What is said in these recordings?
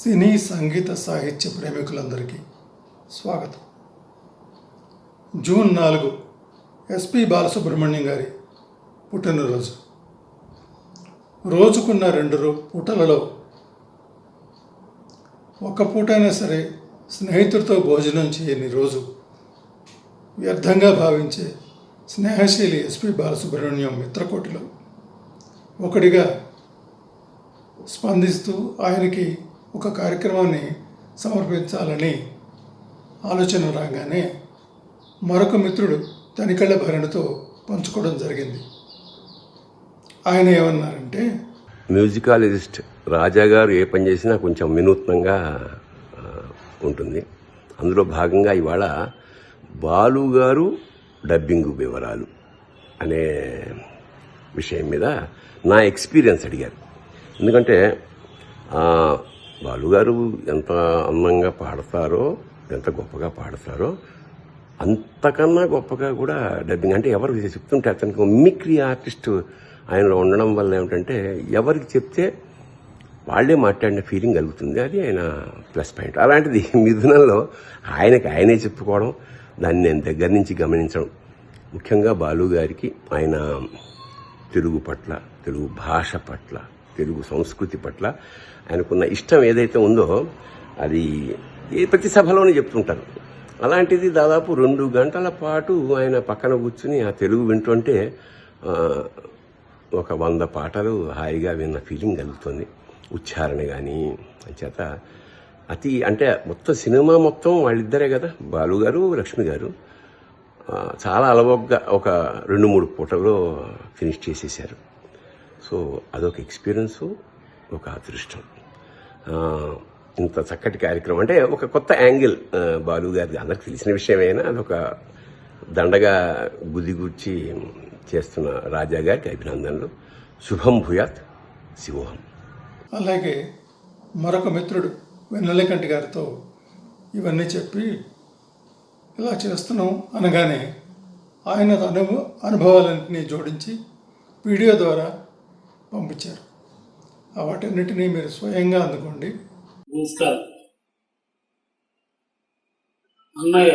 సినీ సంగీత సాహిత్య ప్రేమికులందరికీ స్వాగతం. June 4 SP Balasubrahmanyam గారి పుట్టినరోజు. రోజుకున్న 2 పూటలలో ఒక్క పూటైనా సరే స్నేహితుడితో భోజనం చేయని రోజు వ్యర్థంగా భావించే స్నేహశీలి ఎస్పి బాలసుబ్రహ్మణ్యం మిత్రకోటిలో ఒకడిగా స్పందిస్తూ ఆయనకి ఒక కార్యక్రమాన్ని సమర్పించాలని ఆలోచన రాగానే మరొక మిత్రుడు తనికళ్ళ భరణితో పంచుకోవడం జరిగింది. ఆయన ఏమన్నారంటే, మ్యూజికాలజిస్ట్ రాజా గారు ఏ పని చేసినా కొంచెం వినూత్నంగా ఉంటుంది. అందులో భాగంగా ఇవాళ బాలు గారు డబ్బింగ్ వివరాలు అనే విషయం మీద నా ఎక్స్పీరియన్స్ అడిగారు. ఎందుకంటే బాలుగారు ఎంత అందంగా పాడతారో, ఎంత గొప్పగా పాడతారో, అంతకన్నా గొప్పగా కూడా డబ్బింగ్ అంటే ఎవరికి చెప్తుంటే అతనికి మిమిక్రీ ఆర్టిస్ట్ ఆయనలో ఉండడం వల్ల ఏమిటంటే ఎవరికి చెప్తే వాళ్ళే మాట్లాడిన ఫీలింగ్ కలుగుతుంది. అది ఆయన ప్లస్ పాయింట్. అలాంటిది మిథునంలో ఆయనే చెప్పుకోవడం, దాన్ని నేను దగ్గర నుంచి గమనించడం, ముఖ్యంగా బాలు గారికి ఆయన తెలుగు పట్ల, తెలుగు భాష పట్ల, తెలుగు సంస్కృతి పట్ల ఆయనకున్న ఇష్టం ఏదైతే ఉందో అది ప్రతి సభలోనే చెప్తుంటారు. అలాంటిది దాదాపు 2 గంటల పాటు ఆయన పక్కన కూర్చుని ఆ తెలుగు వింటుంటే ఒక 100 పాటలు హాయిగా విన్న ఫీలింగ్ కలుగుతుంది. ఉచ్చారణ కానీ చేత అంటే మొత్తం సినిమా మొత్తం వాళ్ళిద్దరే కదా, బాలుగారు లక్ష్మి గారు చాలా అలవోగ్గా ఒక 2-3 పూటల్లో ఫినిష్ చేసేసారు. సో అదొక ఎక్స్పీరియన్సు, ఒక అదృష్టం. ఇంత చక్కటి కార్యక్రమం అంటే ఒక కొత్త యాంగిల్ బాలు గారి అందరికి తెలిసిన విషయమైనా అదొక దండగా గుదిగుచ్చి చేస్తున్న రాజా గారికి అభినందనలు. శుభం భూయాత్, శివోహం. అలాగే మరొక మిత్రుడు వెన్నెలకంటి గారితో ఇవన్నీ చెప్పి ఇలా చేస్తున్నాం అనగానే ఆయన అనుభవాలన్నింటినీ జోడించి వీడియో ద్వారా పంపించారు. వాటన్నిటినీ మీరు స్వయంగా అందుకోండి. నమస్కారం. అన్నయ్య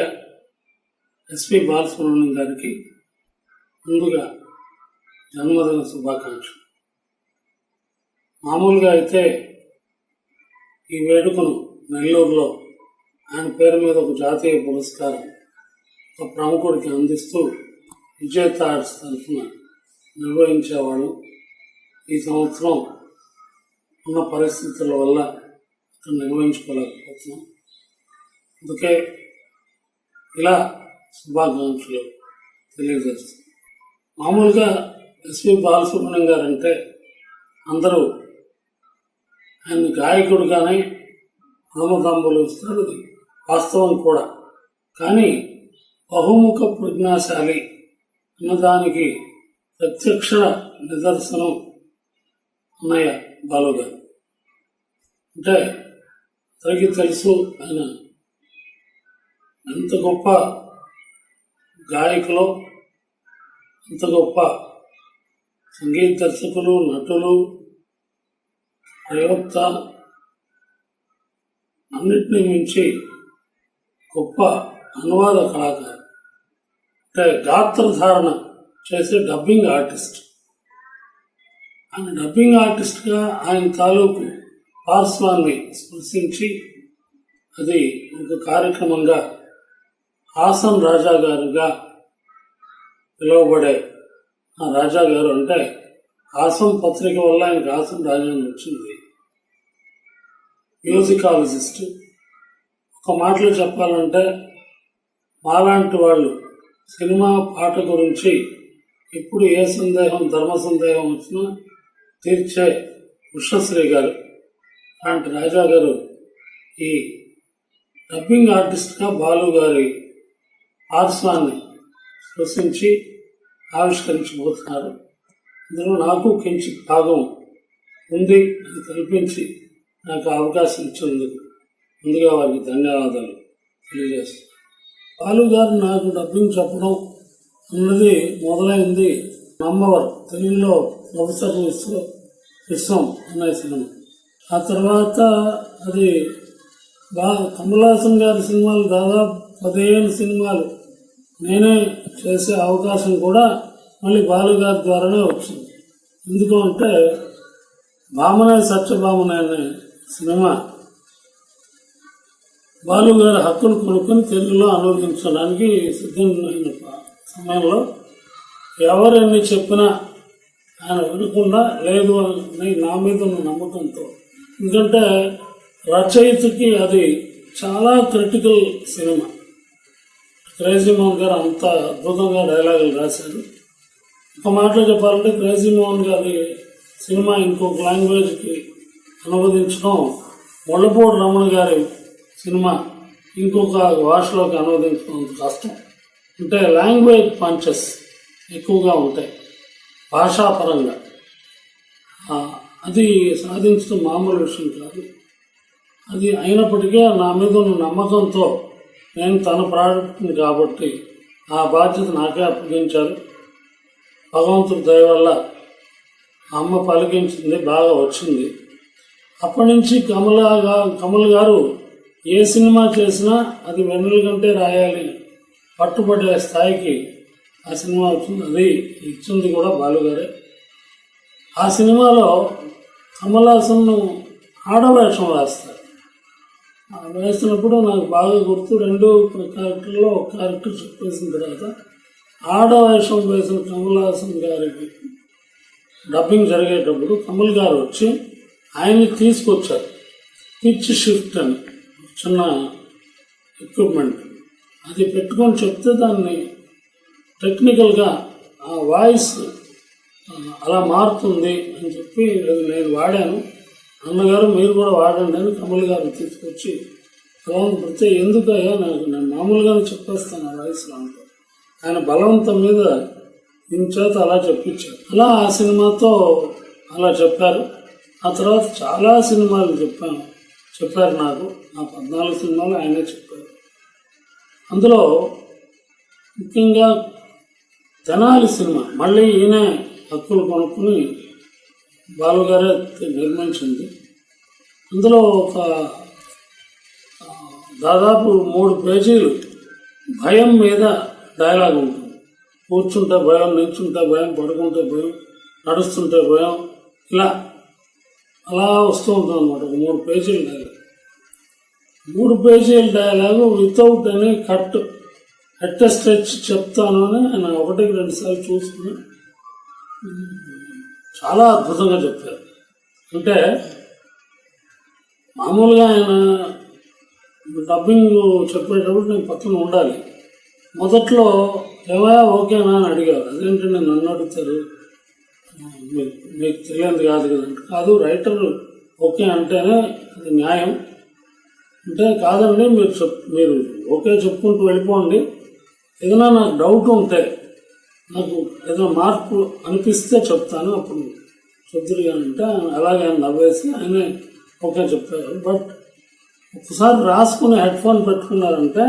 ఎస్పి బాలసుబ్రహ్మణ్యం గారికి ముందుగా జన్మదిన శుభాకాంక్షలు. మామూలుగా అయితే ఈ వేడుకను నెల్లూరులో ఆయన పేరు మీద ఒక జాతీయ పురస్కారం ఒక ప్రముఖుడికి అందిస్తూ విజేత ఆర్ట్స్ తరఫున నిర్వహించేవాడు. ఈ సంవత్సరం ఉన్న పరిస్థితుల వల్ల నిర్వహించుకోలేకపోతున్నాం. అందుకే ఇలా శుభాకాంక్షలు తెలియజేస్తాం. మామూలుగా ఎస్పి బాలసుబ్రహ్మణ్యం గారు అంటే అందరూ ఆయన గాయకుడుగానే నామతంబులు ఇస్తారు. అది వాస్తవం కూడా. కానీ బహుముఖ ప్రజ్ఞాశాలి అన్నదానికి ప్రత్యక్ష నిదర్శనం అన్నయ్య బాలు గారు. అంటే అందరికీ తెలుసు ఆయన ఎంత గొప్ప గాయకులు, ఎంత గొప్ప సంగీత దర్శకులు, నటులు, ప్రయోక్త, అన్నిటినీ మించి గొప్ప అనువాద కళాకారు. అంటే గాత్రధారణ చేసే డబ్బింగ్ ఆర్టిస్ట్. ఆయన డబ్బింగ్ ఆర్టిస్ట్గా ఆయన తాలూకు పార్శ్వాన్ని స్పృశించి అది ఒక కార్యక్రమంగా హాసన్ రాజా గారుగా పిలువబడే ఆ రాజా గారు అంటే హాసన్ పత్రిక వల్ల ఆయనకు హాసన్ రాజా అని వచ్చింది. మ్యూజికాలజిస్ట్. ఒక మాటలో చెప్పాలంటే మాలాంటి వాళ్ళు సినిమా పాట గురించి ఎప్పుడు ఏ సందేహం, ధర్మ సందేహం వచ్చినా తీర్చే ఉషశ్రీ గారు అలాంటి రాజా గారు ఈ డబ్బింగ్ ఆర్టిస్ట్గా బాలు గారి పార్శ్వాన్ని స్పృశించి ఆవిష్కరించబోతున్నారు. ఇందులో నాకు కించిత్ భాగం ఉంది అని కల్పించి నాకు అవకాశం ఇచ్చేందుకు ముందుగా వారికి ధన్యవాదాలు తెలియజేస్తున్నాను. బాలు గారు నాకు డబ్బింగ్ చెప్పడం అన్నది మొదలైంది నమ్మవరం తెలుగులో ప్రొఫెసర్ విశ్వం అనే సినిమా. ఆ తర్వాత అది కమల్ హాసన్ గారి సినిమాలు దాదాపు 15 సినిమాలు నేనే చేసే అవకాశం కూడా మళ్ళీ బాలు గారి ద్వారానే వచ్చింది. ఎందుకంటే భామనాయ సత్యభామన అనే సినిమా బాలు గారి హక్కులు కొనుక్కొని తెలుగులో అనువదించడానికి సిద్ధమైన సమయంలో ఎవరెన్ని చెప్పినా ఆయన వినకుండా లేదు అని నా మీద ఉన్న నమ్మకంతో, ఎందుకంటే రచయితకి అది చాలా క్రిటికల్ సినిమా. క్రేజీ మోహన్ గారు అంత అద్భుతంగా డైలాగులు రాశారు. ఒక మాటలో చెప్పాలంటే క్రేజీ మోహన్ గారి సినిమా ఇంకొక లాంగ్వేజ్కి అనువదించడం, ముళ్ళపూడి రమణ గారి సినిమా ఇంకొక భాషలోకి అనువదించడం అంత కష్టం. అంటే లాంగ్వేజ్ పంచెస్ ఎక్కువగా ఉంటాయి భాషాపరంగా. అది సాధించడం మామూలు విషయం కాదు. అది అయినప్పటికీ నా మీద ఉన్న నమ్మకంతో నేను తన ప్రాడక్ట్ని కాబట్టి ఆ బాధ్యత నాకే అప్పగించారు. భగవంతుడి దయ వల్ల అమ్మ పలికించింది, బాగా వచ్చింది. అప్పటి నుంచి కమల్ గారు ఏ సినిమా చేసినా అది వెన్నెల కంటే రాయాలి పట్టుబడే స్థాయికి ఆ సినిమా వచ్చింది. అది ఇచ్చింది కూడా బాలుగారే. ఆ సినిమాలో కమల్ హాసన్ ఆడవేషం వేస్తారు. వేసినప్పుడు నాకు బాగా గుర్తు, 2 క్యారెక్టర్లో ఒక క్యారెక్టర్ చెప్పేసిన తర్వాత ఆడవేషం వేసిన కమల్ హాసన్ గారికి డబ్బింగ్ జరిగేటప్పుడు కమల్ గారు వచ్చి ఆయన్ని తీసుకొచ్చారు. పిచ్ షిఫ్ట్ అని చిన్న ఎక్విప్మెంట్ అది పెట్టుకొని చెప్తే దాన్ని టెక్నికల్గా ఆ వాయిస్ అలా మారుతుంది అని చెప్పి అది నేను వాడాను. అన్నగారు మీరు కూడా వాడండి అని కమల్ గారు తీసుకొచ్చి అలా పడితే ఎందుకయ్యా నేను మామూలుగానే చెప్పేస్తాను ఆ వాయిస్లో అంటారు. ఆయన బలవంతం మీద ఇంచేత అలా చెప్పించారు. అలా ఆ సినిమాతో అలా చెప్పారు. ఆ తర్వాత చాలా సినిమాలు చెప్పారు నాకు. ఆ 14 సినిమాలు ఆయనే చెప్పారు. అందులో ముఖ్యంగా తెనాలి సినిమా మళ్ళీ ఈయనే హక్కులు కొనుక్కుని బాలుగారే నిర్మించింది. అందులో ఒక దాదాపు 3 పేజీలు భయం మీద డైలాగ్ ఉంటుంది. కూర్చుంటే భయం, నిల్చుంటే భయం, పడుకుంటే భయం, నడుస్తుంటే భయం, ఇలా అలా వస్తూ ఉంటుంది అన్నమాట. 3 పేజీల డైలాగ్. 3 పేజీల dialogue without any cut at stretch చెప్తాను అని ఆయన 1-2 సార్లు చూసుకుని చాలా అద్భుతంగా చెప్పారు. అంటే మామూలుగా ఆయన డబ్బింగ్ చెప్పేటప్పుడు నేను పక్కన ఉండాలి. మొదట్లో ఏమయ్యా ఓకేనా అని అడిగారు. అదేంటంటే నన్ను అడుగుతారు, మీకు తెలియదు కాదు కదంటే, కాదు రైటర్ ఓకే అంటేనే అది న్యాయం. అంటే కాదండి మీరు ఓకే చెప్పుకుంటూ వెళ్ళిపోండి, ఏదైనా నాకు డౌట్ ఉంటే నాకు ఏదైనా మార్పు అనిపిస్తే చెప్తాను, అప్పుడు చెప్తురు అంటే అలాగే నవ్వేసి ఆయనే ఓకే చెప్పారు. బట్ ఒకసారి రాసుకుని హెడ్ ఫోన్ పెట్టుకున్నారంటే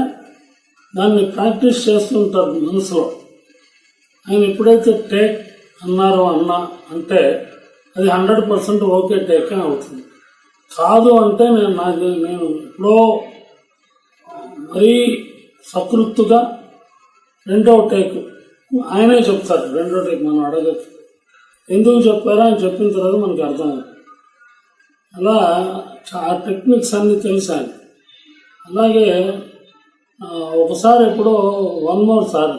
దాన్ని ప్రాక్టీస్ చేస్తుంటారు మనసులో. ఆయన ఎప్పుడైతే టేక్ అన్నారో అంటే అది 100% ఓకే టేకే అవుతుంది. కాదు అంటే నేను ఎప్పుడో మరీ సకృత్తుగా 2వ టేక్ ఆయనే చెప్తారు. 2వ టేక్ మనం అడగచ్చు, ఎందుకు చెప్పారా అని చెప్పిన తర్వాత మనకు అర్థం అవుతుంది. అలా ఆ టెక్నిక్స్ అన్నీ తెలిసాను. అలాగే ఒకసారి ఎప్పుడో 1 more సార్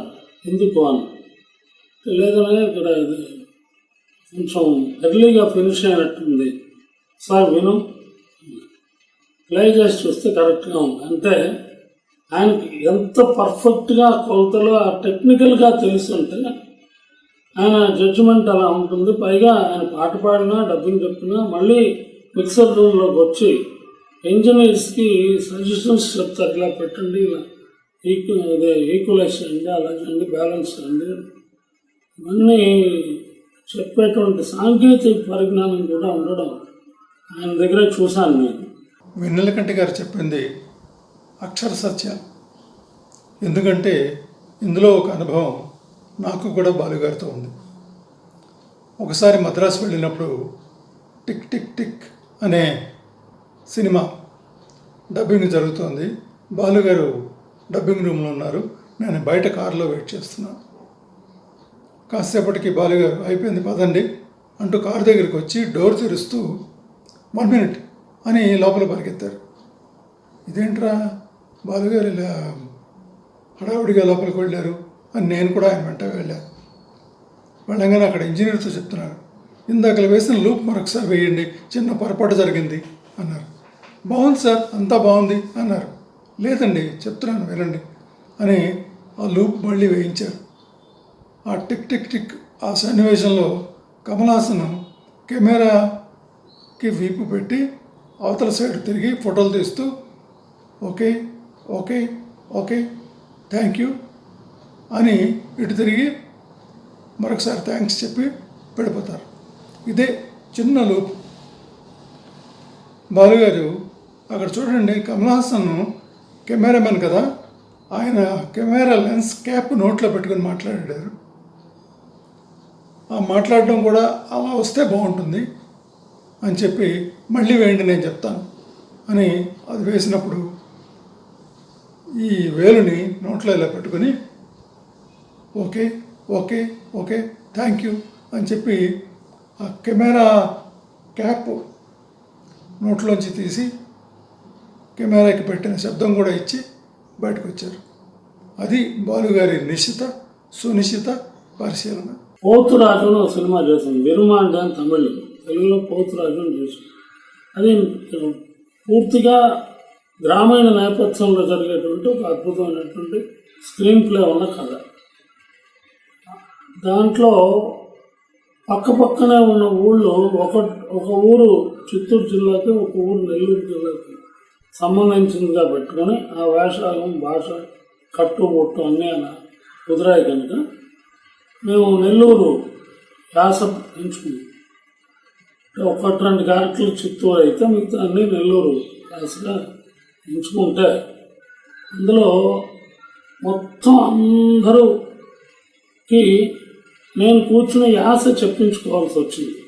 ఎందుకు అని లేదనే ఇక్కడ ఇది కొంచెం ఎర్లీగా ఫినిష్ అయినట్టుంది సార్, విను ప్లే చేసి చూస్తే కరెక్ట్గా ఉంది. అంటే ఆయనకి ఎంత పర్ఫెక్ట్గా కొలతలో టెక్నికల్గా తెలుసుంటే ఆయన జడ్జిమెంట్ అలా ఉంటుంది. పైగా ఆయన పాట పాడినా డబ్బింగ్ చెప్పినా మళ్ళీ మిక్సర్ రూమ్లోకి వచ్చి ఇంజనీర్స్కి సజెషన్స్ చెప్తారు, ఇలా పెట్టండి, ఇలా ఈక్వలైజ్ చేయండి, అలా చేయండి, బ్యాలెన్స్ చేయండి, ఇవన్నీ చెప్పేటువంటి సాంకేతిక పరిజ్ఞానం కూడా ఉండడం ఆయన దగ్గర చూశాను నేను. వెన్నెలకంటి గారు చెప్పింది అక్షర సత్యం. ఎందుకంటే ఇందులో ఒక అనుభవం నాకు కూడా బాలుగారితో ఉంది. ఒకసారి మద్రాసు వెళ్ళినప్పుడు టిక్ టిక్ టిక్ అనే సినిమా డబ్బింగ్ జరుగుతోంది. బాలుగారు డబ్బింగ్ రూమ్లో ఉన్నారు. నేను బయట కారులో వెయిట్ చేస్తున్నాను. కాసేపటికి బాలుగారు అయిపోయింది పదండి అంటూ కారు దగ్గరికి వచ్చి డోర్ తెరుస్తూ 1 minute అని లోపల పరిగెత్తారు. ఇదేంట్రా బాలుగారు ఇలా హడావుడిగా లోపలికి వెళ్ళారు అని నేను కూడా ఆయన వెంట వెళ్ళాను. వెళ్ళగానే అక్కడ ఇంజనీర్తో చెప్తున్నారు, ఇందాక వేసిన లూప్ మరొకసారి వేయండి, చిన్న పొరపాటు జరిగింది అన్నారు. బాగుంది సార్, అంతా బాగుంది అన్నారు. లేదండి చెప్తున్నాను వినండి అని ఆ లూప్ మళ్ళీ వేయించారు. ఆ టిక్ టిక్ టిక్ ఆ సన్నివేశంలో కమల్ హాసన్ కెమెరాకి వీపు పెట్టి అవతల సైడ్ తిరిగి ఫోటోలు తీస్తూ okay okay okay thank you అని ఇటు తిరిగి మరొకసారి థ్యాంక్స్ చెప్పి వెళ్ళిపోతారు. ఇదే చిన్న లూప్. బాలుగారు అక్కడ చూడండి, కమల్ హాసన్ కెమెరామెన్ కదా, ఆయన కెమెరా లెన్స్ క్యాప్ నోట్లో పెట్టుకుని మాట్లాడారు. ఆ మాట్లాడడం కూడా అలా వస్తే బాగుంటుంది అని చెప్పి మళ్ళీ వేయండి నేను చెప్తాను అని అది వేసినప్పుడు ఈ వేలుని నోట్లో ఇలా పెట్టుకుని okay okay okay thank you అని చెప్పి ఆ కెమెరా క్యాప్ నోట్లోంచి తీసి కెమెరాకి పెట్టిన శబ్దం కూడా ఇచ్చి బయటకు వచ్చారు. అది బాలుగారి సునిశ్చిత పరిశీలన. పోతురాజు అని ఒక సినిమా చేసింది, విరుమాండ అని తమిళ్, తెలుగులో పోతురాజు అని చేసింది. అది పూర్తిగా గ్రామీణ నేపథ్యంలో జరిగేటువంటి ఒక అద్భుతమైనటువంటి స్క్రీన్ ప్లే ఉన్న కథ. దాంట్లో పక్కనే ఉన్న ఊళ్ళో ఒక ఊరు చిత్తూరు జిల్లాకి, ఒక ఊరు నెల్లూరు జిల్లాకి సంబంధించిందిగా పెట్టుకొని ఆ వేషాయం భాష కట్టుబొట్టు అన్నీ అలా కుదిరాయి కనుక మేము నెల్లూరు యాస ఎంచుకున్నాం. 1-2 క్యారెక్టర్లు చిత్తూరు అయితే మిగతా అన్నీ నెల్లూరు యాసగా ఎంచుకుంటే అందులో మొత్తం అందరూకి నేను కూర్చుని యాస చెప్పించుకోవాల్సి వచ్చింది.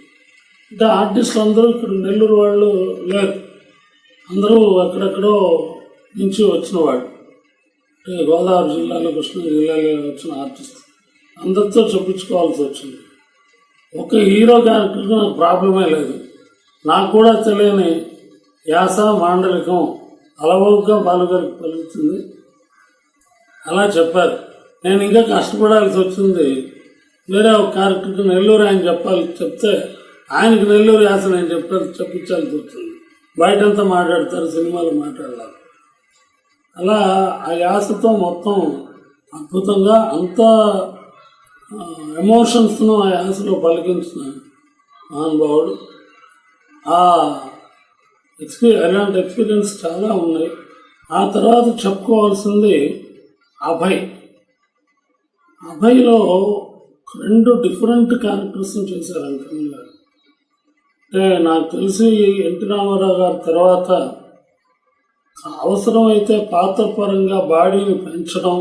అంటే ఆర్టిస్టులు అందరూ ఇక్కడ నెల్లూరు వాళ్ళు లేరు, అందరూ ఎక్కడెక్కడో నుంచి వచ్చిన వాళ్ళు, అంటే గోదావరి జిల్లాలో కృష్ణా జిల్లాలో వచ్చిన ఆర్టిస్ట్ అందరితో చెప్పించుకోవాల్సి వచ్చింది. ఒక హీరో క్యారెక్టర్కి నాకు ప్రాబ్లమే లేదు. నాకు కూడా తెలియని యాస మాండలికం అలవోగ్గా బాలుగారికి పలుకుతుంది. అలా చెప్పారు. నేను ఇంకా కష్టపడాల్సి వచ్చింది. వేరే ఒక క్యారెక్టర్కి నెల్లూరు ఆయన చెప్తే ఆయనకి నెల్లూరు యాస నేను చెప్పించాల్సి వచ్చింది. బయటంతా మాట్లాడతారు, సినిమాలో మాట్లాడాలి. అలా ఆ యాసతో మొత్తం అద్భుతంగా అంత ఎమోషన్స్ను ఆ యాసలో పలికించిన మహానుభావుడు. అలాంటి ఎక్స్పీరియన్స్ చాలా ఉన్నాయి. ఆ తర్వాత చెప్పుకోవాల్సింది అభయ్లో 2 డిఫరెంట్ క్యారెక్టర్స్ని చేశారు అంకమల్ గారు. అంటే నాకు తెలిసి ఎన్టీ రామారావు గారి తర్వాత అవసరమైతే పాత్ర పరంగా బాడీని పెంచడం,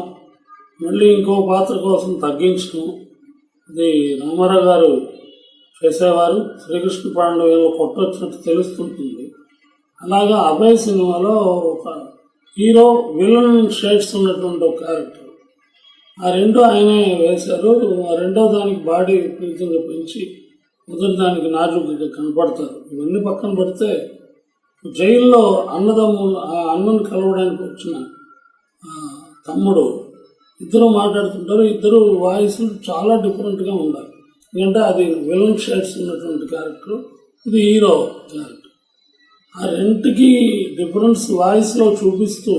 మళ్ళీ ఇంకో పాత్ర కోసం తగ్గించడం అది రామారావు గారు చేసేవారు. శ్రీకృష్ణ పాండవ్యంలో కొట్టొచ్చినట్టు తెలుస్తుంటుంది. అలాగా అభయ్ సినిమాలో ఒక హీరో విలన్ షేడ్స్ ఉన్నటువంటి ఒక క్యారెక్టర్, ఆ 2 ఆయనే వేశారు. ఆ రెండో దానికి బాడీ విపరీతంగా పెంచి మొదటి దానికి నాజుకుగా కనపడతారు. ఇవన్నీ పక్కన పెడితే జైల్లో అన్నదమ్ములు ఆ అన్నను కలవడానికి వచ్చిన తమ్ముడు ఇద్దరు మాట్లాడుతుంటారు. ఇద్దరు వాయిస్లు చాలా డిఫరెంట్గా ఉండాలి. ఎందుకంటే అది విలన్ షేడ్స్ ఉన్నటువంటి క్యారెక్టర్, ఇది హీరో క్యారెక్టర్. ఆ రెండుకి డిఫరెన్స్ వాయిస్లో చూపిస్తూ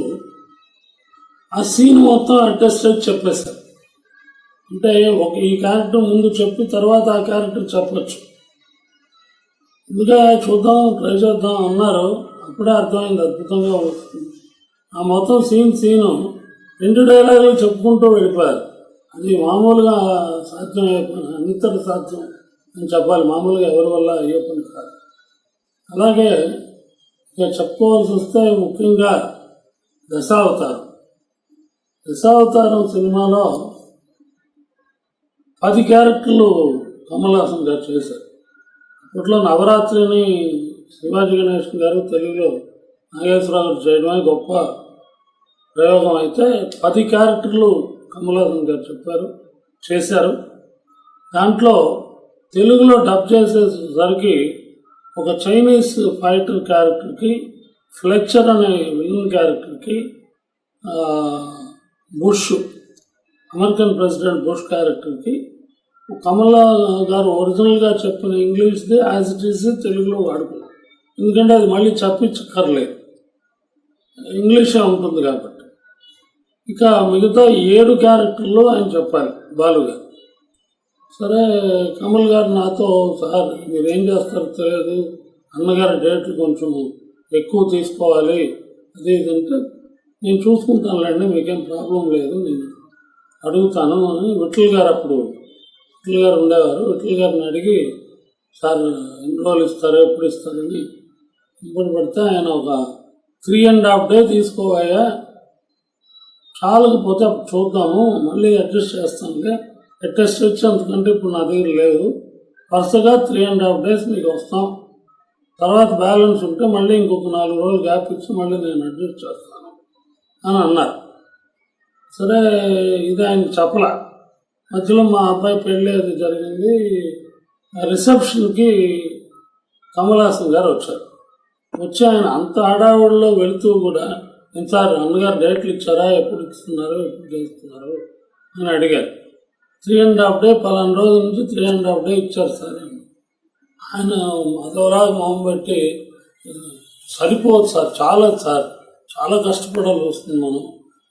ఆ సీన్ మొత్తం అడ్జస్ట్ చెప్పేస్తారు. అంటే ఈ క్యారెక్టర్ ముందు చెప్పి తర్వాత ఆ క్యారెక్టర్ చెప్పచ్చు. అందుకే చూద్దాం, ట్రై చేద్దాం అన్నారు. అప్పుడే అర్థమైంది అద్భుతంగా వస్తుంది. ఆ మొత్తం సీను 2 డైలాగులు చెప్పుకుంటూ వెళ్ళిపోయారు. అది మామూలుగా సాధ్యం అయిపోయిన అన్నితర సాధ్యం అని చెప్పాలి, మామూలుగా ఎవరి వల్ల అయ్యే పని కాదు. అలాగే ఇక చెప్పుకోవాల్సి వస్తే ముఖ్యంగా దశావతారం సినిమాలో 10 క్యారెక్టర్లు కమల్ హాసన్ గారు చేశారు. అప్పట్లో నవరాత్రిని శివాజీ గణేశన్ గారు తెలుగులో నాగేశ్వరరావు గారు చేయడమే గొప్ప ప్రయోగం. అయితే 10 క్యారెక్టర్లు కమలాసన్ గారు చేశారు. దాంట్లో తెలుగులో డబ్ చేసేసరికి ఒక చైనీస్ ఫైటర్ క్యారెక్టర్కి, ఫ్లెక్చర్ అనే విలన్ క్యారెక్టర్కి, బుష్ అమెరికన్ ప్రెసిడెంట్ బుష్ క్యారెక్టర్కి కమలా గారు ఒరిజినల్గా చెప్పిన ఇంగ్లీష్ది యాజ్ ఇట్ ఈస్ తెలుగులో వాడుకున్నాం. ఎందుకంటే అది మళ్ళీ చెప్పించక్కర్లేదు, ఇంగ్లీషే ఉంటుంది కాబట్టి. ఇక మిగతా 7 క్యారెక్టర్లు ఆయన చెప్పాలి బాలుగారు. సరే, కమల్ గారు నాతో, సార్ మీరు ఏం చేస్తారో తెలియదు, అన్నగారి డేట్లు కొంచెం ఎక్కువ తీసుకోవాలి అది ఇది అంటే, నేను చూసుకుంటానులేండి, మీకేం ప్రాబ్లం లేదు, నేను అడుగుతాను అని విఠల్ గారు, అప్పుడు విఠల్ గారు ఉండేవారు, విఠల్ గారిని అడిగి, సార్ ఎన్ని రోజులు ఇస్తారు, ఎప్పుడు ఇస్తారని ఇబ్బంది పడితే ఆయన ఒక 3.5 days తీసుకోవాయా, చాలకపోతే అప్పుడు చూద్దాము, మళ్ళీ అడ్జస్ట్ చేస్తానులే, అడ్జస్ట్ వచ్చి అంతకంటే ఇప్పుడు నా దగ్గర లేదు, వరుసగా 3.5 days మీకు వస్తాం, తర్వాత బ్యాలెన్స్ ఉంటే మళ్ళీ ఇంకొక 4 రోజులు గ్యాప్ ఇచ్చి మళ్ళీ నేను అడ్జస్ట్ చేస్తాను అని అన్నారు. సరే, ఇది ఆయన చెప్పలా. మధ్యలో మా అబ్బాయి పెళ్ళి అది జరిగింది. రిసెప్షన్కి కమలాసన్ గారు వచ్చారు. వచ్చి ఆయన అంత హడావుడిలో వెళుతూ కూడా, సార్ అన్నగారు డేట్లు ఇచ్చారా, ఎప్పుడు ఇస్తున్నారు, ఎప్పుడు చేస్తున్నారు అని అడిగారు. 3.5 days పలానా రోజు నుంచి 3.5 days ఇచ్చారు సార్ అని. ఆయన అదోలాగా మొహం పెట్టి, సరిపోదు సార్, చాలా కష్టపడాల్సి వస్తుంది, మనం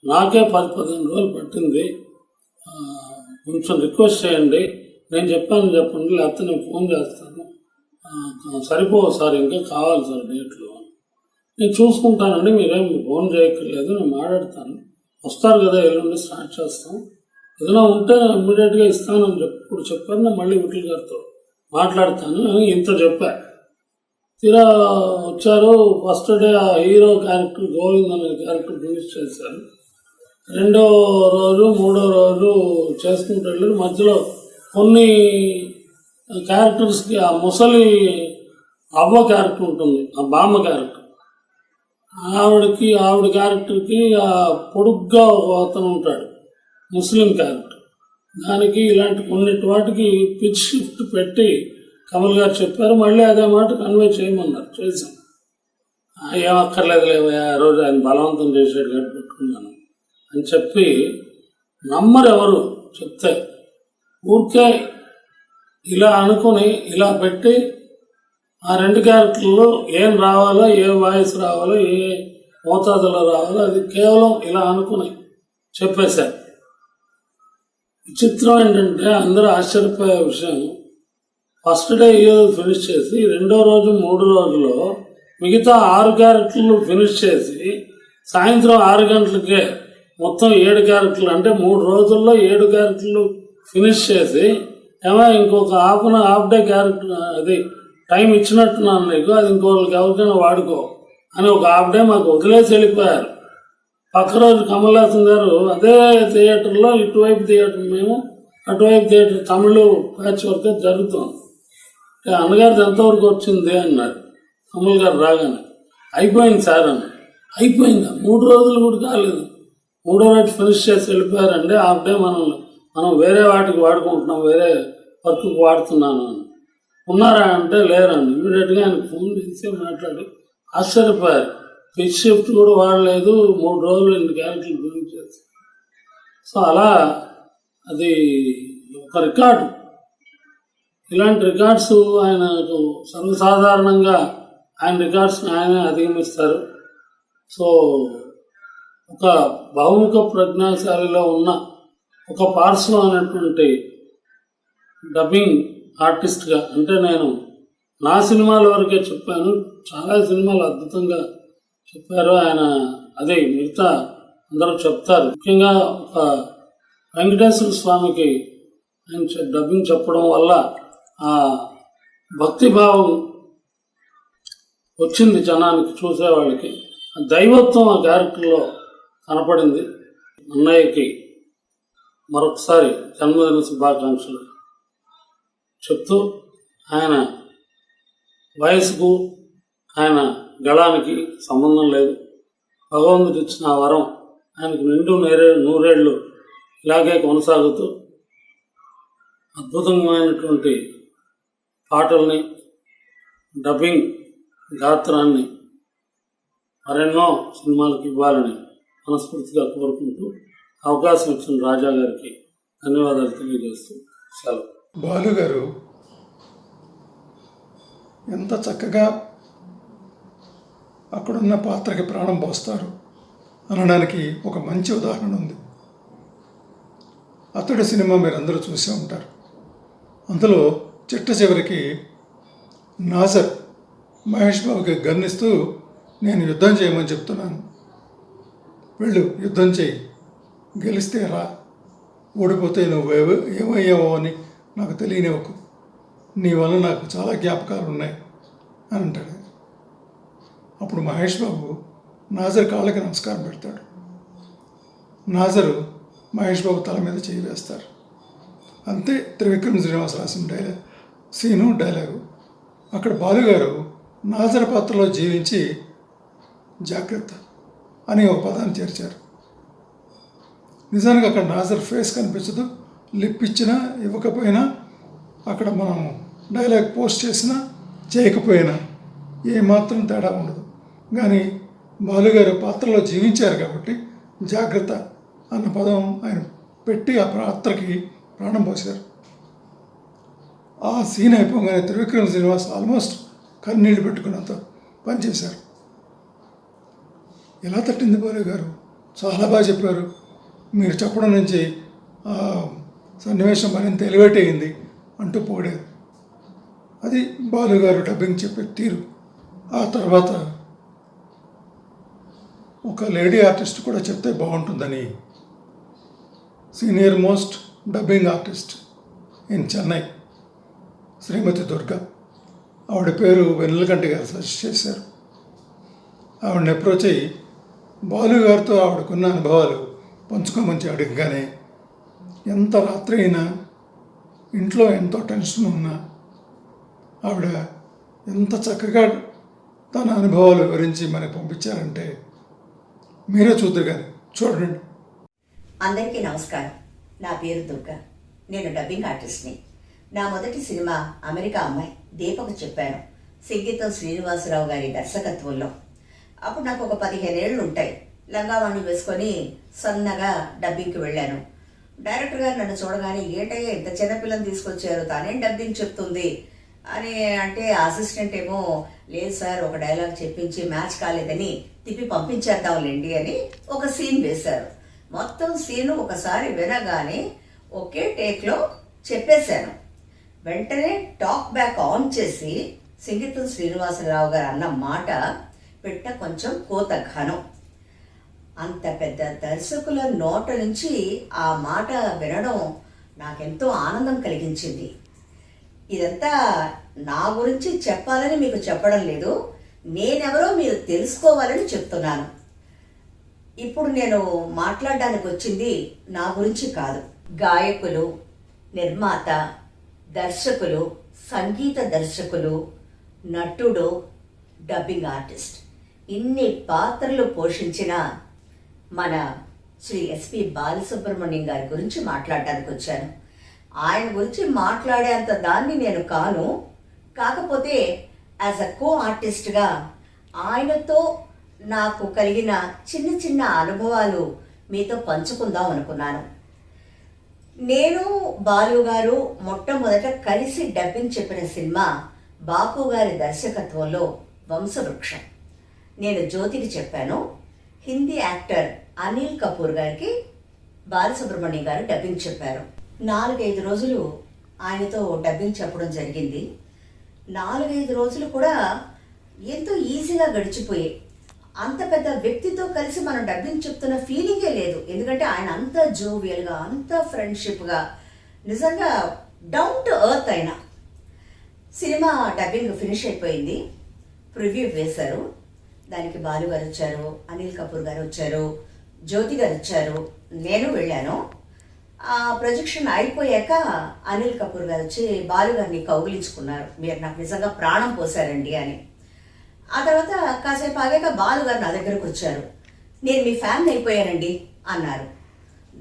నాకే 10-15 రోజులు పట్టింది, కొంచెం రిక్వెస్ట్ చేయండి, నేను చెప్పాను చెప్పండి, లేకపోతే నేను ఫోన్ చేస్తాను, సరిపోదు సార్, ఇంకా కావాలి సార్ డేట్లు, నేను చూసుకుంటానండి, మీరేం ఫోన్ చేయక్కర్లేదు, నేను మాట్లాడతాను, వస్తారు కదా ఎల్లుండి స్టార్ట్ చేస్తాం, ఏదైనా ఉంటే ఇమ్మీడియట్గా ఇస్తానని ఇప్పుడు చెప్పాను, నేను మళ్ళీ విఠల్ గారితో మాట్లాడతాను అని ఇంత చెప్పా. తీరా వచ్చారు. ఫస్ట్ డే ఆ హీరో క్యారెక్టర్ గోవింద్ అనే క్యారెక్టర్ ఫినిష్ చేశారు. 2వ రోజు 3వ రోజు చేసుకుంటూ వెళ్ళారు. మధ్యలో కొన్ని క్యారెక్టర్స్కి ఆ ముసలి అవ్వ క్యారెక్టర్ ఉంటుంది, ఆ బామ్మ క్యారెక్టర్, ఆవిడ క్యారెక్టర్కి ఆ పొడుగ్గా ఒక అతను ఉంటాడు ముస్లిం క్యారెక్టర్, దానికి ఇలాంటి కొన్నిటి వాటికి పిచ్ షిఫ్ట్ పెట్టి కమల్ గారు చెప్పారు. మళ్ళీ అదే మాట కన్వే చేయమన్నారు, చేశాం. ఏం అక్కర్లేదు లేవా, ఆ రోజు ఆయన బలవంతం చేసేది కాబట్టి పెట్టుకున్నాను అని చెప్పి, నమ్మరు ఎవరు చెప్తే, ఊరికే ఇలా అనుకుని ఇలా పెట్టి ఆ 2 క్యారెక్టర్లో ఏం రావాలో, ఏ వాయిస్ రావాలో, ఏ మోతాదులో రావాలో అది కేవలం ఇలా అనుకుని చెప్పేశారు. విచిత్రం ఏంటంటే అందరూ ఆశ్చర్యపోయే విషయం, ఫస్ట్ డే ఫినిష్ చేసి 2వ రోజు 3 రోజుల్లో మిగతా 6 క్యారెక్టర్లు ఫినిష్ చేసి సాయంత్రం 6 గంటలకే మొత్తం 7 క్యారెక్టర్లు, అంటే 3 రోజుల్లో 7 క్యారెక్టర్లు ఫినిష్ చేసి, ఇంకొక హాఫ్ డే క్యారెక్టర్ అది టైం ఇచ్చినట్టున్నాను నీకు, అది ఇంకొకరికి ఎవరికైనా వాడుకో అని ఒక హాఫ్ డే మాకు వదిలేసి వెళ్ళిపోయారు. పక్క రోజు కమల్ హాసన్ గారు అదే థియేటర్లో, ఇటువైపు థియేటర్ మేము, అటువైపు థియేటర్ తమిళ ప్యాచ్ వర్క్ జరుగుతుంది. అన్నగారిది ఎంతవరకు వచ్చింది అన్నారు కమల్ గారు రాగానే. అయిపోయింది సార్ అన్న. అయిపోయిందా? 3 రోజులు కూడా కాలేదు, 3వ రోజు ఫినిష్ చేసి వెళ్ళిపోయారండి. హాఫ్ డే మనం వేరే వాటికి వాడుకుంటున్నాం, వేరే వర్క్కి వాడుతున్నాను అని. ఉన్నారా అంటే లేరండి. ఇమీడియట్గా ఆయనకు ఫోన్ చేసి మాట్లాడి ఆశ్చర్యపోయారు. పిచ్ షిఫ్ట్ కూడా వాడలేదు, 3 రోజులు 2 క్యారెక్టర్లు ఫినిష్ చేసి. సో అలా అది ఒక రికార్డు. ఇలాంటి రికార్డ్స్ ఆయనకు సర్వసాధారణంగా ఆయన రికార్డ్స్ని ఆయనే అధిగమిస్తారు. సో ఒక బహుముఖ ప్రజ్ఞాశాలిలో ఉన్న ఒక పార్శ్వ అనేటువంటి డబ్బింగ్ ఆర్టిస్ట్గా, అంటే నేను నా సినిమాల వరకే చెప్పాను, చాలా సినిమాలు అద్భుతంగా చెప్పారు ఆయన. అదే మిగతా అందరూ చెప్తారు. ముఖ్యంగా ఒక వెంకటేశ్వర స్వామికి ఆయన డబ్బింగ్ చెప్పడం వల్ల ఆ భక్తిభావం వచ్చింది జనానికి, చూసేవాళ్ళకి. దైవత్వం ఆ క్యారెక్టర్లో కనపడింది. అన్నయ్యకి మరొకసారి జన్మదిన శుభాకాంక్షలు చెప్తూ, ఆయన వయసుకు ఆయన గళానికి సంబంధం లేదు. భగవంతుడు ఇచ్చిన ఆ వరం ఆయనకు నిండు నూరేళ్ళు ఇలాగే కొనసాగుతూ అద్భుతమైనటువంటి పాటల్ని, డబ్బింగ్ గాత్రాన్ని మరెన్నో సినిమాలకు ఇవ్వాలని మనస్ఫూర్తిగా కోరుకుంటూ అవకాశం ఇచ్చిన రాజా గారికి ధన్యవాదాలు తెలియజేస్తూ సెలవు. బాలు గారు ఎంత చక్కగా అక్కడున్న పాత్రకి ప్రాణం పోస్తారు అనడానికి ఒక మంచి ఉదాహరణ ఉంది. అతడి సినిమా మీరందరూ చూసే ఉంటారు. అందులో చిట్ట చివరికి నాజర్ మహేష్ బాబుకి గన్నిస్తూ నేను యుద్ధం చేయమని చెప్తున్నాను, వెళ్ళు యుద్ధం చేయి, గెలిస్తే రా, ఓడిపోతే నువ్వు ఏమయ్యావో అని నాకు తెలియనివ్వకు, నీ వల్ల నాకు చాలా జ్ఞాపకాలు ఉన్నాయి అని అంటాడు. అప్పుడు మహేష్ బాబు నాజర్ కాళ్ళకి నమస్కారం పెడతాడు. నాజరు మహేష్ బాబు తల మీద చేయి వేస్తారు. అంతే త్రివిక్రమ్ శ్రీనివాస్ రాసిన డైలాగు. అక్కడ బాలుగారు నాజర్ పాత్రలో జీవించి జాగ్రత్త అని ఒక పదాన్ని చేర్చారు. నిజానికి అక్కడ నాజర్ ఫేస్ కనిపించదు, లిప్ ఇచ్చినా ఇవ్వకపోయినా, అక్కడ మనం డైలాగ్ పోస్ట్ చేసినా చేయకపోయినా ఏమాత్రం తేడా ఉండదు. కానీ బాలుగారు పాత్రలో జీవించారు కాబట్టి జాగ్రత్త అన్న పదం ఆయన పెట్టి ఆ పాత్రకి ప్రాణం పోశారు. ఆ సీన్ అయిపోగానే త్రివిక్రమ్ శ్రీనివాస్ ఆల్మోస్ట్ కన్నీళ్ళు పెట్టుకున్నంత పనిచేశారు. ఎలా తట్టింది బాలు గారు, చాలా బాగా చెప్పారు, మీరు చెప్పడం నుంచి సన్నివేశం మరింత ఎలివేట్ అయింది అంటూ పోడారు. అది బాలుగారు డబ్బింగ్ చెప్పే తీరు. ఆ తర్వాత ఒక లేడీ ఆర్టిస్ట్ కూడా చెప్తే బాగుంటుందని senior most dubbing artist in Chennai Srimati Durga, ఆవిడ పేరు వెన్నెలకంటి గారు సజెస్ట్ చేశారు. ఆవిడని అప్రోచ్ అయ్యి బాలు గారితో ఆవిడకున్న అనుభవాలు పంచుకోమని అడగగానే ఎంత రాత్రి అయినా ఇంట్లో ఎంతో టెన్షన్ ఉన్నా ఆవిడ ఎంత చక్కగా తన అనుభవాలు వివరించి మనకు పంపించారంటే మీరే చూద్దరు కానీ చూడండి. అందరికీ నమస్కారం. నా పేరు దుర్గా. నేను డబ్బింగ్ ఆర్టిస్ట్ని. నా మొదటి సినిమా అమెరికా అమ్మాయి దీపకు చెప్పాను, సంగీతం శ్రీనివాసరావు గారి దర్శకత్వంలో. అప్పుడు నాకు ఒక 15 ఏళ్ళు ఉంటాయి. లంగావాణి వేసుకొని సన్నగా డబ్బింగ్కి వెళ్ళాను. డైరెక్టర్ గారు నన్ను చూడగానే ఏంటయ్యా ఇంత చిన్నపిల్లని తీసుకొచ్చారు, తానేం డబ్బింగ్ చెప్తుంది అని అంటే, అసిస్టెంట్ ఏమో లేదు సార్ ఒక డైలాగ్ చెప్పించి మ్యాచ్ కాలేదని తిప్పి పంపించేద్దాంలేండి అని ఒక సీన్ వేశారు. మొత్తం సీను ఒకసారి వినగానే ఒకే టేక్లో చెప్పేశాను. వెంటనే టాక్ బ్యాక్ ఆన్ చేసి సంగీతం శ్రీనివాసరావు గారు అన్న మాట పెట్ట కొంచెం కోత ఘనం. అంత పెద్ద దర్శకుల నోట నుంచి ఆ మాట వినడం నాకెంతో ఆనందం కలిగించింది. ఇదంతా నా గురించి చెప్పాలని మీకు చెప్పడం లేదు, నేనెవరో మీరు తెలుసుకోవాలని చెప్తున్నాను. ఇప్పుడు నేను మాట్లాడడానికి వచ్చింది నా గురించి కాదు. గాయకులు, నిర్మాత, దర్శకులు, సంగీత దర్శకులు, నటుడు, డబ్బింగ్ ఆర్టిస్ట్, ఇన్ని పాత్రలు పోషించిన మన శ్రీ ఎస్పి బాలసుబ్రహ్మణ్యం గారి గురించి మాట్లాడడానికి వచ్చాను. ఆయన గురించి మాట్లాడేంత దాన్ని నేను కాను. కాకపోతే యాజ్ అ కో ఆర్టిస్ట్గా ఆయనతో నాకు కలిగిన చిన్న చిన్న అనుభవాలు మీతో పంచుకుందాం అనుకున్నాను. నేను బాలు గారు మొట్టమొదట కలిసి డబ్బింగ్ చెప్పిన సినిమా బాపు గారి దర్శకత్వంలో వంశవృక్షం. నేను జ్యోతికి చెప్పాను. హిందీ యాక్టర్ అనిల్ కపూర్ గారికి బాలసుబ్రహ్మణ్యం గారు డబ్బింగ్ చెప్పారు. 4-5 రోజులు ఆయనతో డబ్బింగ్ చెప్పడం జరిగింది. 4-5 రోజులు కూడా ఎంతో ఈజీగా గడిచిపోయాయి. అంత పెద్ద వ్యక్తితో కలిసి మనం డబ్బింగ్ చెప్తున్న ఫీలింగే లేదు. ఎందుకంటే ఆయన అంత జోవియల్గా, అంత ఫ్రెండ్షిప్గా, నిజంగా డౌన్ టు ఎర్త్ అయిన. సినిమా డబ్బింగ్ ఫినిష్ అయిపోయింది. ప్రివ్యూ వేశారు. దానికి బాలు గారు వచ్చారు, అనిల్ కపూర్ గారు వచ్చారు, జ్యోతి గారు వచ్చారు, నేను వెళ్ళాను. ఆ ప్రొజెక్షన్ అయిపోయాక అనిల్ కపూర్ గారు వచ్చి బాలు గారిని కౌగిలించుకున్నారు. మీరు నాకు నిజంగా ప్రాణం పోసారండి అని. ఆ తర్వాత కాసేపు ఆగాక బాలు గారు నా దగ్గరకు వచ్చారు. నేను మీ ఫ్యాన్ అయిపోయానండి అన్నారు.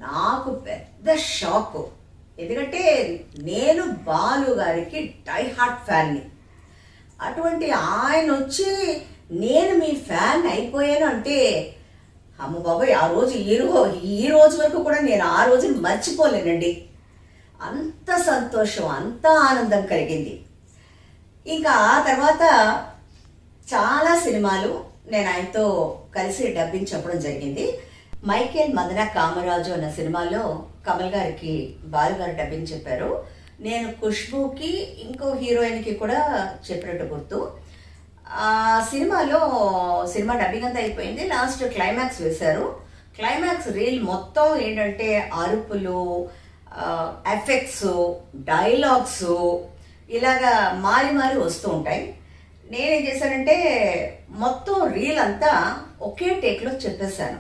నాకు పెద్ద షాక్. ఎందుకంటే నేను బాలు గారికి డై హార్ట్ ఫ్యాన్ని. అటువంటి ఆయన వచ్చి నేను మీ ఫ్యాన్ అయిపోయాను అంటే అమ్మ బాబాయ్, ఆ రోజు ఈ రోజు వరకు కూడా నేను ఆ రోజుని మర్చిపోలేనండి. అంత సంతోషం, అంత ఆనందం కలిగింది. ఇంకా ఆ తర్వాత చాలా సినిమాలు నేను ఆయనతో కలిసి డబ్బింగ్ చెప్పడం జరిగింది. మైకేల్ మదన కామరాజు అన్న సినిమాలో కమల్ గారికి బాలు గారు డబ్బింగ్ చెప్పారు. నేను ఖుష్బూకి ఇంకో హీరోయిన్కి కూడా చెప్పినట్టు గుర్తు. ఆ సినిమాలో సినిమా డబ్బింగ్ అంతా అయిపోయింది. లాస్ట్ క్లైమాక్స్ వేశారు. క్లైమాక్స్ రీల్ మొత్తం ఏంటంటే అరుపులు, ఎఫెక్ట్స్, డైలాగ్స్ ఇలాగా మారి మారి వస్తూ ఉంటాయి. నేనేం చేశానంటే మొత్తం రీల్ అంతా ఒకే టేక్లో చెప్పేశాను.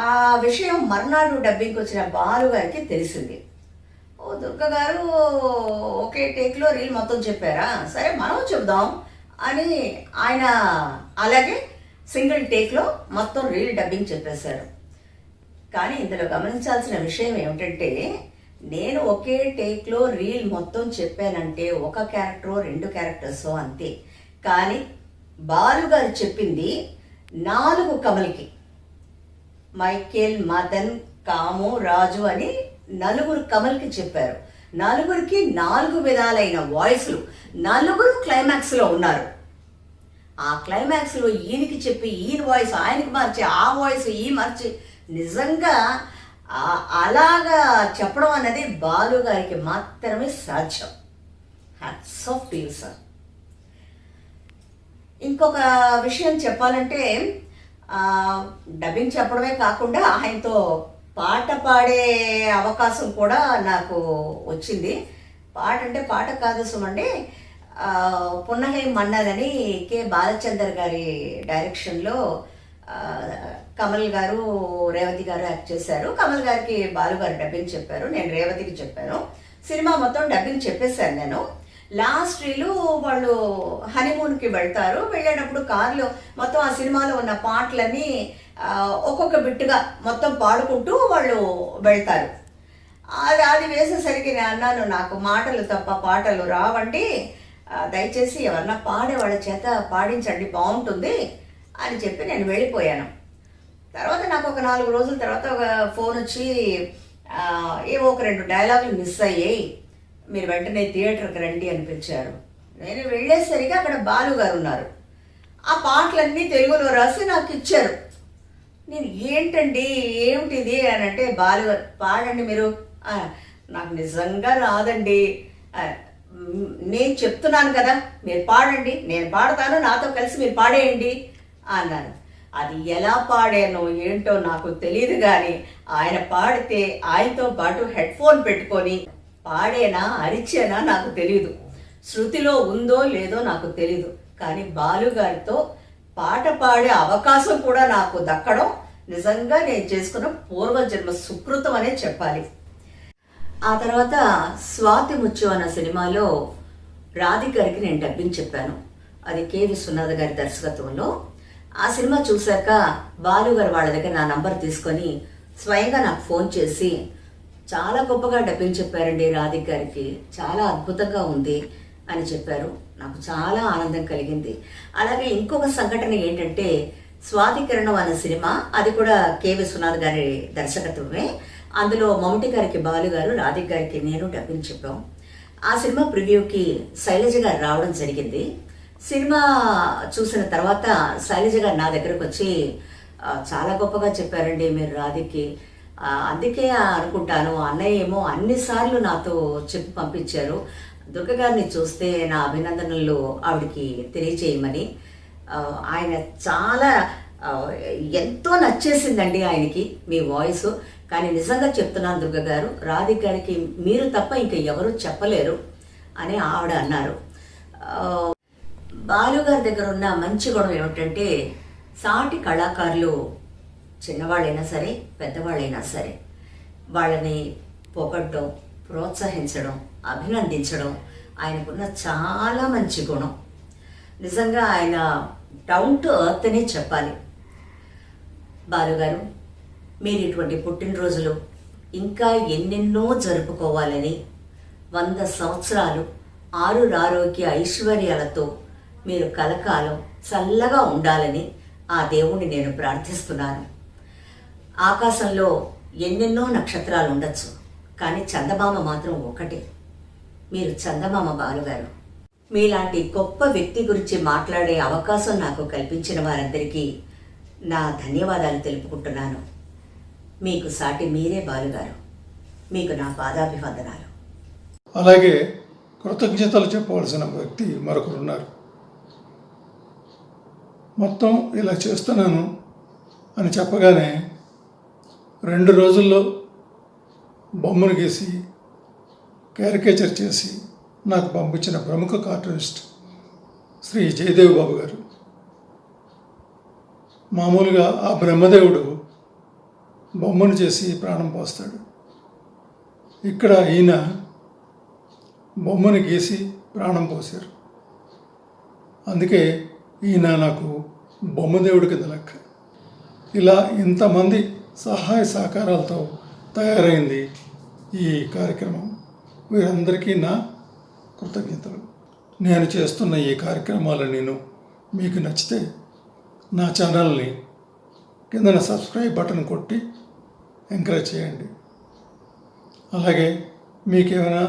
ఆ విషయం మర్నాడు డబ్బింగ్కి వచ్చిన బాలు గారికి తెలిసింది. ఓ దుర్గ గారు ఒకే టేక్లో రీల్ మొత్తం చెప్పారా, సరే మనం చెప్దాం అని ఆయన అలాగే సింగిల్ టేక్లో మొత్తం రీల్ డబ్బింగ్ చెప్పేశారు. కానీ ఇందులో గమనించాల్సిన విషయం ఏమిటంటే నేను ఒకే టేక్లో రీల్ మొత్తం చెప్పానంటే ఒక క్యారెక్టరో 2 క్యారెక్టర్సో అంతే. కానీ బాలు గారు చెప్పింది 4 కమల్కి. మైకేల్, మదన్, కాము, రాజు అని 4 కమల్కి చెప్పారు. 4కి 4 విధాలైన వాయిస్లు. 4 క్లైమాక్స్లో ఉన్నారు. ఆ క్లైమాక్స్లో ఈయనకి చెప్పి ఈయన వాయిస్ ఆయనకి మార్చి, ఆ వాయిస్ ఈ మార్చి, నిజంగా అలాగా చెప్పడం అనేది బాలు గారికి మాత్రమే సాధ్యం. Hats off to you sir. ఇంకొక విషయం చెప్పాలంటే డబ్బింగ్ చెప్పడమే కాకుండా ఆయనతో పాట పాడే అవకాశం కూడా నాకు వచ్చింది. పాట అంటే పాట కాదు సుమండి, పున్నహై మన్నదని కె బాలచందర్ గారి డైరెక్షన్లో కమల్ గారు, రేవతి గారు యాక్ట్ చేశారు. కమల్ గారికి బాలు గారు డబ్బింగ్ చెప్పారు, నేను రేవతికి చెప్పాను. సినిమా మొత్తం డబ్బింగ్ చెప్పేశాను నేను. లాస్ట్ రీలు వాళ్ళు హనీమూన్కి వెళ్తారు. వెళ్ళేటప్పుడు కారులో మొత్తం ఆ సినిమాలో ఉన్న పాటలన్నీ ఒక్కొక్క బిట్టుగా మొత్తం పాడుకుంటూ వాళ్ళు వెళ్తారు. అది వేసేసరికి నేను అన్నాను, నాకు మాటలు తప్ప పాటలు రావండి, దయచేసి ఎవరన్నా పాడే వాళ్ళ చేత పాడించండి, బాగుంటుంది అని చెప్పి నేను వెళ్ళిపోయాను. తర్వాత నాకు ఒక 4 రోజుల తర్వాత ఒక ఫోన్ వచ్చి ఏవో ఒక 2 డైలాగులు మిస్ అయ్యాయి, మీరు వెంటనే థియేటర్కి రండి అని పిలిచారు. నేను వెళ్ళేసరికి అక్కడ బాలు గారు ఉన్నారు. ఆ పాటలన్నీ తెలుగులో రాసి నాకు ఇచ్చారు. నేను ఏంటండి ఏమిటిది అని అంటే, బాలు గారు పాడండి మీరు. నాకు నిజంగా రాదండి, నేను చెప్తున్నాను కదా మీరు పాడండి, నేను పాడతాను, నాతో కలిసి మీరు పాడేయండి అన్నారు. అది ఎలా పాడానో ఏంటో నాకు తెలియదు, కానీ ఆయన పాడితే ఆయనతో పాటు హెడ్ ఫోన్ పెట్టుకొని పాడేనా అరిచేనా నాకు తెలియదు, శృతిలో ఉందో లేదో నాకు తెలీదు. కానీ బాలు గారితో పాట పాడే అవకాశం కూడా నాకు దక్కడం నిజంగా నేను చేసుకున్న పూర్వజన్మ సుకృతం అనే చెప్పాలి. ఆ తర్వాత స్వాతి ముత్యం అన్న సినిమాలో రాధిక గారికి నేను డబ్బింగ్ చెప్పాను. అది కె విశ్వనాథ్ గారి దర్శకత్వంలో. ఆ సినిమా చూశాక బాలు గారు వాళ్ళ దగ్గర నా నంబర్ తీసుకొని స్వయంగా నాకు ఫోన్ చేసి చాలా గొప్పగా డబ్బింగ్ చెప్పారండి రాధిక గారికి, చాలా అద్భుతంగా ఉంది అని చెప్పారు. నాకు చాలా ఆనందం కలిగింది. అలాగే ఇంకొక సంఘటన ఏంటంటే, స్వాతి కిరణం అనే సినిమా, అది కూడా కె విశ్వనాథ్ గారి దర్శకత్వమే. అందులో మమ్ముటి గారికి బాలు గారు, రాధిక గారికి నేను డబ్బింగ్ చెప్పాం. ఆ సినిమా ప్రివ్యూకి శైలజ గారు రావడం జరిగింది. సినిమా చూసిన తర్వాత శైలజ గారు నా దగ్గరకు వచ్చి చాలా గొప్పగా చెప్పారండి మీరు రాధికి, అందుకే అనుకుంటాను అన్నయ్య ఏమో అన్నిసార్లు నాతో చెప్పి పంపించారు, దుర్గ గారిని చూస్తే నా అభినందనలు ఆవిడికి తెలియచేయమని. ఆయన చాలా ఎంతో నచ్చేసిందండి ఆయనకి మీ వాయిస్. కానీ నిజంగా చెప్తున్నాను దుర్గ గారు, రాధిక గారికి మీరు తప్ప ఇంకా ఎవరు చెప్పలేరు అని ఆవిడ అన్నారు. బాలు గారి దగ్గర ఉన్న మంచి గుణం ఏమిటంటే, సాటి కళాకారులు చిన్నవాళ్ళైనా సరే పెద్దవాళ్ళైనా సరే వాళ్ళని పొగడ్డం, ప్రోత్సహించడం, అభినందించడం ఆయనకున్న చాలా మంచి గుణం. నిజంగా ఆయన డౌన్ టు ఎర్త్ అనే చెప్పాలి. బాలుగారు, మీరు ఇటువంటి పుట్టినరోజులు ఇంకా ఎన్నెన్నో జరుపుకోవాలని, 100 సంవత్సరాలు ఆరోగ్య ఐశ్వర్యాలతో మీరు కలకాలం చల్లగా ఉండాలని ఆ దేవుణ్ణి నేను ప్రార్థిస్తున్నాను. ఆకాశంలో ఎన్నెన్నో నక్షత్రాలు ఉండొచ్చు, కానీ చందమామ మాత్రం ఒకటే. మీరు చందమామ బాలుగారు. మీలాంటి గొప్ప వ్యక్తి గురించి మాట్లాడే అవకాశం నాకు కల్పించిన వారందరికీ నా ధన్యవాదాలు తెలుపుకుంటున్నాను. మీకు సాటి మీరే బాలుగారు. మీకు నా పాదాభివందనాలు. అలాగే కృతజ్ఞతలు చెప్పవలసిన వ్యక్తి మరొకరు ఉన్నారు. మొత్తం ఇలా చేస్తున్నాను అని చెప్పగానే 2 రోజుల్లో బొమ్మను గీసి క్యారికేచర్ చేసి నాకు పంపించిన ప్రముఖ కార్టూనిస్ట్ శ్రీ జయదేవ్ బాబు గారు. మామూలుగా ఆ బ్రహ్మదేవుడు బొమ్మను చేసి ప్రాణం పోస్తాడు. ఇక్కడ ఈయన బొమ్మను గీసి ప్రాణం పోశారు. అందుకే ఈయన నాకు బొమ్మదేవుడి కింద లెక్క. ఇలా ఇంతమంది సహాయ సహకారాలతో తయారైంది ఈ కార్యక్రమం. వీరందరికీ నా కృతజ్ఞతలు. నేను చేస్తున్న ఈ కార్యక్రమాలు మీకు నచ్చితే నా ఛానల్ని కిందన సబ్స్క్రైబ్ బటన్ కొట్టి ఎంకరేజ్ చేయండి. అలాగే మీకేమైనా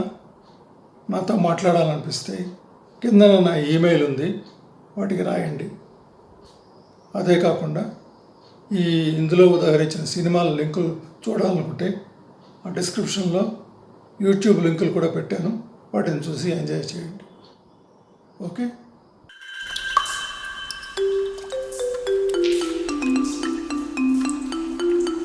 నాతో మాట్లాడాలనిపిస్తే కిందన నా ఈమెయిల్ ఉంది, వాటికి రాయండి. అదే కాకుండా ఇందులో ఉదహరించిన సినిమాల లింకులు చూడాలనుకుంటే ఆ డిస్క్రిప్షన్లో యూట్యూబ్ లింకులు కూడా పెట్టాను, వాటిని చూసి ఎంజాయ్ చేయండి. ఓకే.